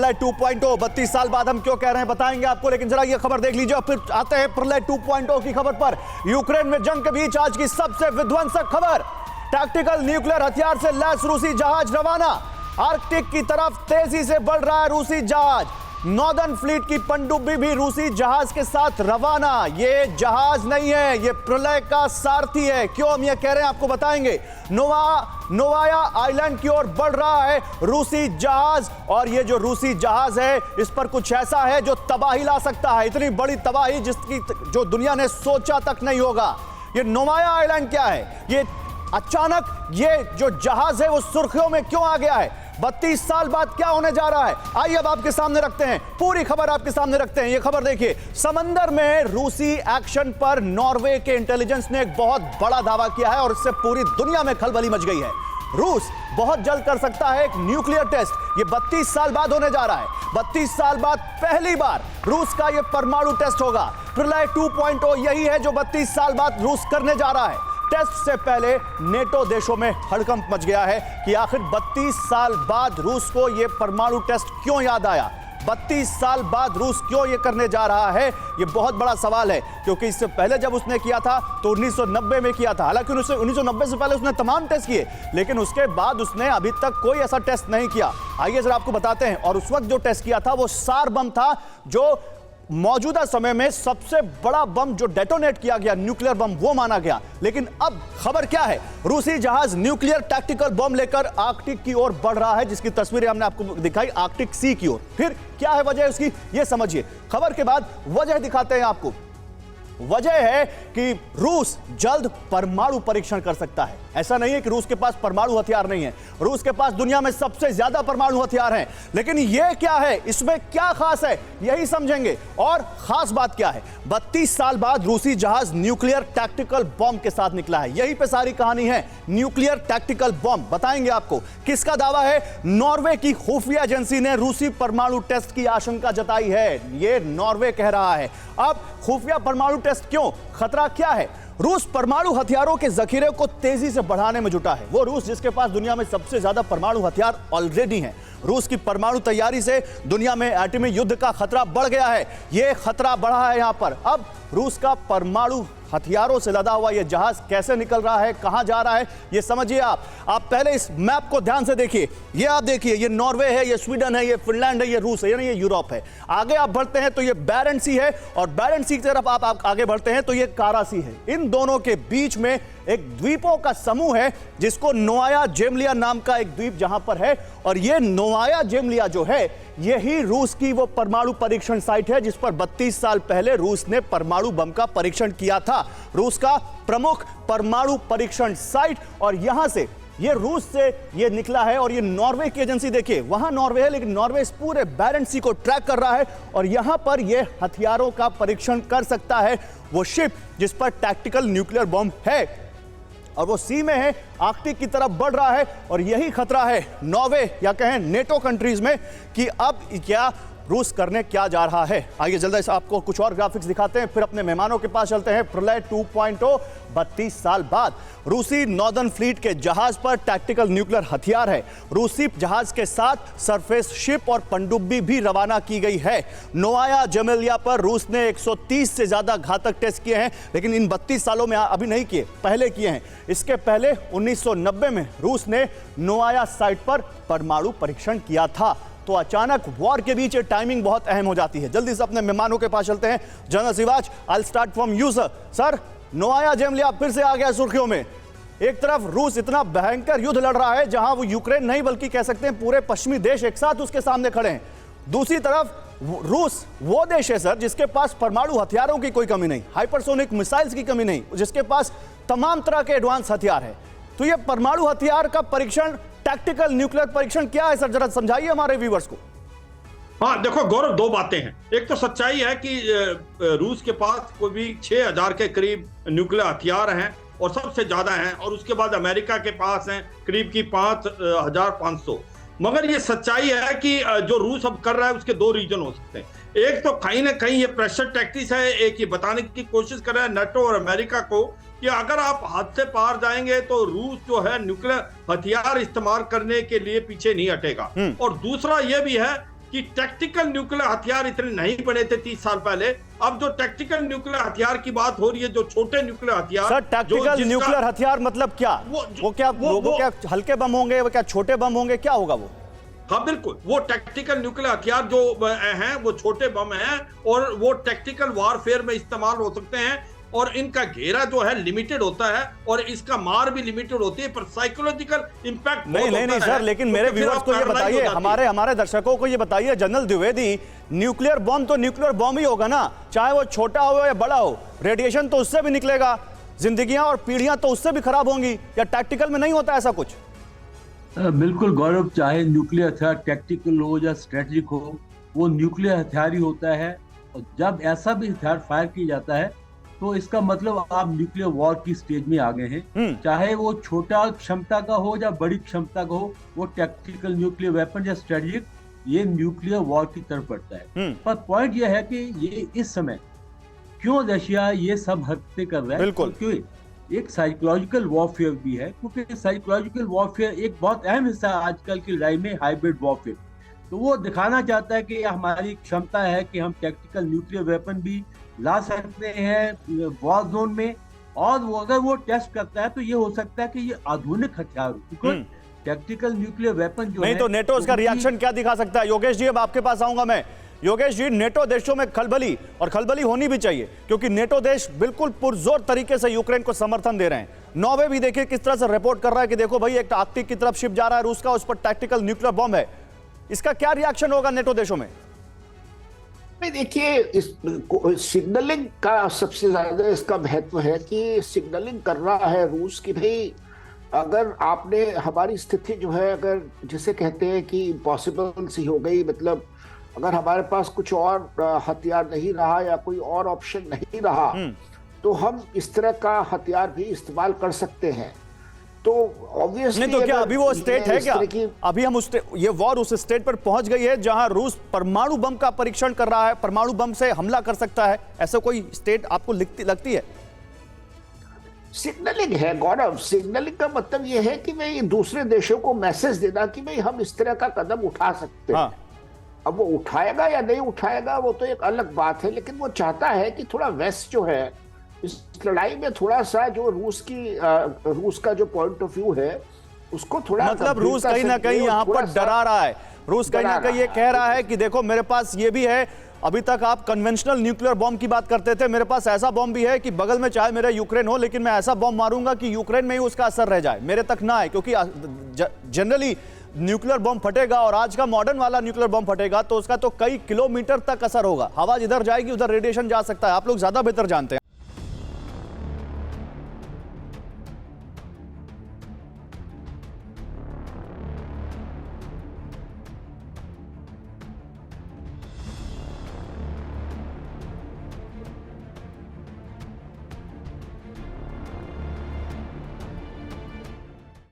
प्रलय 2.0 32 साल बाद हम क्यों कह रहे हैं बताएंगे आपको, लेकिन जरा ये खबर देख लीजिए और फिर आते हैं प्रलय 2.0 की खबर पर। यूक्रेन में जंग के बीच आज की सबसे विध्वंसक खबर, टैक्टिकल न्यूक्लियर हथियार से लैस रूसी जहाज रवाना। आर्कटिक की तरफ तेजी से बढ़ रहा है रूसी जहाज। नॉर्दर्न फ्लीट की पनडुब्बी भी रूसी जहाज के साथ रवाना। ये जहाज नहीं है, ये प्रलय का सारथी है। क्यों हम ये कह रहे हैं आपको बताएंगे। नोवाया आइलैंड की ओर बढ़ रहा है रूसी जहाज, और ये जो रूसी जहाज है इस पर कुछ ऐसा है जो तबाही ला सकता है, इतनी बड़ी तबाही जिसकी जो दुनिया ने सोचा तक नहीं होगा। ये नोवाया आइलैंड क्या है, ये अचानक ये जो जहाज है वो सुर्खियों में क्यों आ गया है, 32 साल बाद क्या होने जा रहा है, आइए अब आपके सामने रखते हैं, पूरी खबर आपके सामने रखते हैं। ये खबर देखिए, समंदर में रूसी एक्शन पर नॉर्वे के इंटेलिजेंस ने एक बहुत बड़ा दावा किया है और इससे पूरी दुनिया में खलबली मच गई है। रूस बहुत जल्द कर सकता है एक न्यूक्लियर टेस्ट, ये 32 साल बाद होने जा रहा है। 32 साल बाद पहली बार रूस का ये परमाणु टेस्ट होगा। प्रलय 2.0 यही है जो 32 साल बाद रूस करने जा रहा है। टेस्ट से पहले नेटो देशों में हड़कंप मच गया है कि आखिर 32 साल बाद रूस को यह परमाणु टेस्ट क्यों याद आया, 32 साल बाद रूस क्यों यह करने जा रहा है, यह बहुत बड़ा सवाल है। क्योंकि इससे पहले जब उसने किया था तो 1990 में किया था, हालांकि 1990 से पहले उसने तमाम टेस्ट किए, लेकिन उसके बाद उसने अभी तक कोई ऐसा टेस्ट नहीं किया। आइए जरा आपको बताते हैं। और उस वक्त जो टेस्ट किया था वो सार बम था, जो मौजूदा समय में सबसे बड़ा बम जो डेटोनेट किया गया, न्यूक्लियर बम, वो माना गया। लेकिन अब खबर क्या है, रूसी जहाज न्यूक्लियर टैक्टिकल बम लेकर आर्कटिक की ओर बढ़ रहा है, जिसकी तस्वीरें हमने आपको दिखाई आर्कटिक सी की ओर। फिर क्या है वजह उसकी, ये समझिए। खबर के बाद वजह दिखाते हैं आपको। वजह है कि रूस जल्द परमाणु परीक्षण कर सकता है। ऐसा नहीं है कि रूस के पास परमाणु हथियार नहीं है, रूस के पास दुनिया में सबसे ज्यादा परमाणु हथियार हैं। लेकिन यह क्या है, इसमें क्या खास है, यही समझेंगे। और खास बात क्या है, 32 साल बाद रूसी जहाज न्यूक्लियर टैक्टिकल बॉम्ब के साथ निकला है। यहीं पे सारी कहानी है। न्यूक्लियर टैक्टिकल बॉम्ब बताएंगे आपको। किसका दावा है, नॉर्वे की खुफिया एजेंसी ने रूसी परमाणु टेस्ट की आशंका जताई है। यह नॉर्वे कह रहा है। अब खुफिया परमाणु टेस्ट क्यों, खतरा क्या है। रूस परमाणु हथियारों के जखीरे को तेजी से बढ़ाने में जुटा है। वो रूस जिसके पास दुनिया में सबसे ज्यादा परमाणु हथियार ऑलरेडी हैं। रूस की परमाणु तैयारी से दुनिया में एटमी युद्ध का खतरा बढ़ गया है। यह खतरा बढ़ा है यहां पर। अब रूस का परमाणु हथियारों से लदा हुआ यह जहाज कैसे निकल रहा है, कहां जा रहा है, यह समझिए आप पहले इस मैप को ध्यान से देखिए। यह आप देखिए, यह नॉर्वे है, यह स्वीडन है, यह फिनलैंड है, यह रूस है, यानी यह यूरोप है। आगे आप बढ़ते हैं तो यह बैरेंट सी है, और बैरेंट सी की तरफ आप आगे बढ़ते हैं तो यह कारा सी है। इन दोनों के बीच में एक द्वीपों का समूह है जिसको नोवाया जेमलिया नाम का एक द्वीप जहां पर है। और यह नोवाया जेमलिया जो है यही रूस की वो परमाणु परीक्षण साइट है जिस पर 32 साल पहले रूस ने परमाणु बम का परीक्षण किया था। रूस का प्रमुख परमाणु परीक्षण साइट, और यहां से ये रूस से ये निकला है। और ये नॉर्वे की एजेंसी देखिए, वहां नॉर्वे है, लेकिन नॉर्वे इस पूरे बैरेंट सी को ट्रैक कर रहा है और यहां पर ये हथियारों का परीक्षण कर सकता है। वो शिप जिस पर टैक्टिकल न्यूक्लियर बॉम्ब है और वो सी में है, आर्कटिक की तरफ बढ़ रहा है। और यही खतरा है नॉर्वे या कहें नेटो कंट्रीज में कि अब क्या रूस करने क्या जा रहा है। आइए जल्दी से आपको कुछ और ग्राफिक्स दिखाते हैं, फिर अपने मेहमानों के पास चलते हैं। प्रलय 2.0 32 साल बाद रूसी नॉर्दर्न फ्लीट के जहाज पर टैक्टिकल न्यूक्लियर हथियार है। रूसी जहाज के साथ सरफेस शिप और पनडुब्बी भी रवाना की गई है। नोवाया जेमेलिया पर रूस ने 130 से ज्यादा घातक टेस्ट किए हैं, लेकिन इन 32 सालों में अभी नहीं किए, पहले किए हैं। इसके पहले 1990 में रूस ने नोवाया साइट पर परमाणु परीक्षण किया था। तो अचानक वॉर के बीच टाइमिंग बहुत अहम हो जाती है। जल्दी से अपने मेहमानों के पास चलते हैं। General Siwach, I will start from you sir. Sir, Novaya जेमलिया फिर से आ गया सुर्खियों में। एक तरफ रूस इतना भयंकर युद्ध लड़ रहा है जहां वो यूक्रेन नहीं बल्कि कह सकते हैं पूरे पश्चिमी देश एक साथ उसके सामने खड़े हैं। दूसरी तरफ रूस वो देश है सर जिसके पास परमाणु हथियारों की कोई कमी नहीं, हाइपरसोनिक मिसाइल्स की कमी नहीं, जिसके पास तमाम तरह के एडवांस हथियार है। तो ये परमाणु हथियार का परीक्षण, टैक्टिकल न्यूक्लियर परीक्षण क्या है सर, जरा समझाइए हमारे व्यूअर्स को। हाँ देखो गौरव, दो बातें हैं। एक तो सच्चाई है कि रूस के पास कोई भी 6000 के करीब न्यूक्लियर हथियार हैं और सबसे ज्यादा हैं, और उसके बाद अमेरिका के पास हैं करीब की 5500। मगर ये सच्चाई है कि जो रूस अब कर रहा है उसके दो रीजन हो सकते हैं। एक तो कहीं ना कहीं ये प्रेशर टैक्टिक्स है, एक ये बताने की कोशिश कर रहा है नाटो और अमेरिका को कि अगर आप हद से पार जाएंगे तो रूस जो है न्यूक्लियर हथियार इस्तेमाल करने के लिए पीछे नहीं हटेगा। और दूसरा ये भी है कि टैक्टिकल न्यूक्लियर हथियार इतने नहीं बने थे 30 साल पहले। अब जो टैक्टिकल न्यूक्लियर हथियार की बात हो रही है, जो छोटे न्यूक्लियर हथियार, सर टैक्टिकल न्यूक्लियर हथियार मतलब क्या? वो क्या हल्के बम होंगे, वो क्या छोटे बम होंगे, क्या होगा वो? हाँ बिल्कुल, वो टैक्टिकल न्यूक्लियर हथियार जो हैं वो छोटे बम हैं और वो टैक्टिकल वारफेयर में इस्तेमाल हो सकते हैं और इनका घेरा जो है लिमिटेड होता है और इसका मार भी लिमिटेड होती है, पर साइकोलॉजिकल इंपैक्ट नहीं सर, लेकिन मेरे व्यूअर्स को ये बताइए, हमारे दर्शकों को ये बताइए, जनरल द्विवेदी, न्यूक्लियर बम तो न्यूक्लियर बम ही होगा ना, चाहे वो छोटा हो या बड़ा हो, रेडिएशन तो उससे भी निकलेगा, जिंदगियां और पीढ़ियां तो उससे भी खराब होंगी, या टैक्टिकल में नहीं होता ऐसा कुछ? बिल्कुल गौरव, चाहे न्यूक्लियर हथियार टैक्टिकल हो या स्ट्रेटेजिक हो, वो न्यूक्लियर हथियार ही होता है। और जब ऐसा भी हथियार फायर किया जाता है तो इसका मतलब आप न्यूक्लियर वॉर की स्टेज में आ गए हैं। चाहे वो छोटा क्षमता का हो या बड़ी क्षमता का हो, वो टैक्टिकल न्यूक्लियर वेपन या स्ट्रेटेजिक, ये न्यूक्लियर वॉर की तरफ बढ़ता है। पर पॉइंट ये है कि ये इस समय क्यों रशिया ये सब हरकतें कर रहा है, क्योंकि एक साइकोलॉजिकल वॉरफेयर भी है, क्योंकि साइकोलॉजिकल वॉरफेयर एक बहुत अहम हिस्सा है आजकल की लड़ाई में, हाइब्रिड वॉरफेयर। तो वो दिखाना चाहता है कि हमारी क्षमता है कि हम टैक्टिकल न्यूक्लियर वेपन भी ला सकते हैं वॉर जोन में, और वो अगर वो टेस्ट करता है तो ये हो सकता है कि ये आधुनिक हथियार हो, क्योंकि टैक्टिकल न्यूक्लियर वेपन जो नहीं तो नेटो इसका रिएक्शन क्या दिखा सकता है? योगेश जी, अब आपके पास आऊंगा मैं। योगेश जी, नेटो देशों में खलबली, और खलबली होनी भी चाहिए, क्योंकि नेटो देश बिल्कुल पुरजोर तरीके से यूक्रेन को समर्थन दे रहे हैं। नॉर्वे भी देखिए किस तरह से रिपोर्ट कर रहा है कि देखो भाई, एक आर्कटिक की तरफ शिप जा रहा है रूस का, उस पर टैक्टिकल न्यूक्लियर बम है। इसका क्या रिएक्शन होगा नेटो देशों में? देखिए, इस सिग्नलिंग का सबसे ज्यादा इसका महत्व है कि सिग्नलिंग कर रहा है रूस की भाई, अगर आपने हमारी स्थिति जो है, अगर जिसे कहते हैं कि इम्पॉसिबल सी हो गई, मतलब अगर हमारे पास कुछ और हथियार नहीं रहा या कोई और ऑप्शन नहीं रहा, तो हम इस तरह का हथियार भी इस्तेमाल कर सकते हैं। तो ऑब्वियसली नहीं तो क्या अभी वो स्टेट है क्या? अभी हम ये वॉर उस स्टेट पर पहुंच गई है जहां रूस परमाणु बम का परीक्षण कर रहा है, परमाणु बम से हमला कर सकता है, ऐसा कोई स्टेट आपको लगती है? सिग्नलिंग है गौरव, सिग्नलिंग का मतलब यह है कि भाई दूसरे देशों को मैसेज देना कि भाई हम इस तरह का कदम उठा सकते हैं। अब वो उठाएगा या नहीं उठाएगा वो तो एक अलग बात है, लेकिन वो चाहता है कि थोड़ा वेस्ट जो है इस लड़ाई में थोड़ा सा जो रूस का जो पॉइंट ऑफ व्यू है उसको थोड़ा, मतलब रूस कहीं ना कहीं यहाँ पर डरा रहा है, रूस कहीं ना कहीं ये कह रहा है कि देखो मेरे पास ये भी है, अभी तक आप कन्वेंशनल न्यूक्लियर बॉम्ब की बात करते थे, मेरे पास ऐसा बॉम्ब भी है कि बगल में चाहे मेरा यूक्रेन हो, लेकिन मैं ऐसा बॉम्ब मारूंगा कि यूक्रेन में ही उसका असर रह जाए, मेरे तक ना आए, क्योंकि जनरली न्यूक्लियर बॉम्ब फटेगा और आज का मॉडर्न वाला न्यूक्लियर बॉम्ब फटेगा तो उसका तो कई किलोमीटर तक असर होगा, हवा जिधर जाएगी उधर रेडिएशन जा सकता है, आप लोग ज्यादा बेहतर जानते हैं।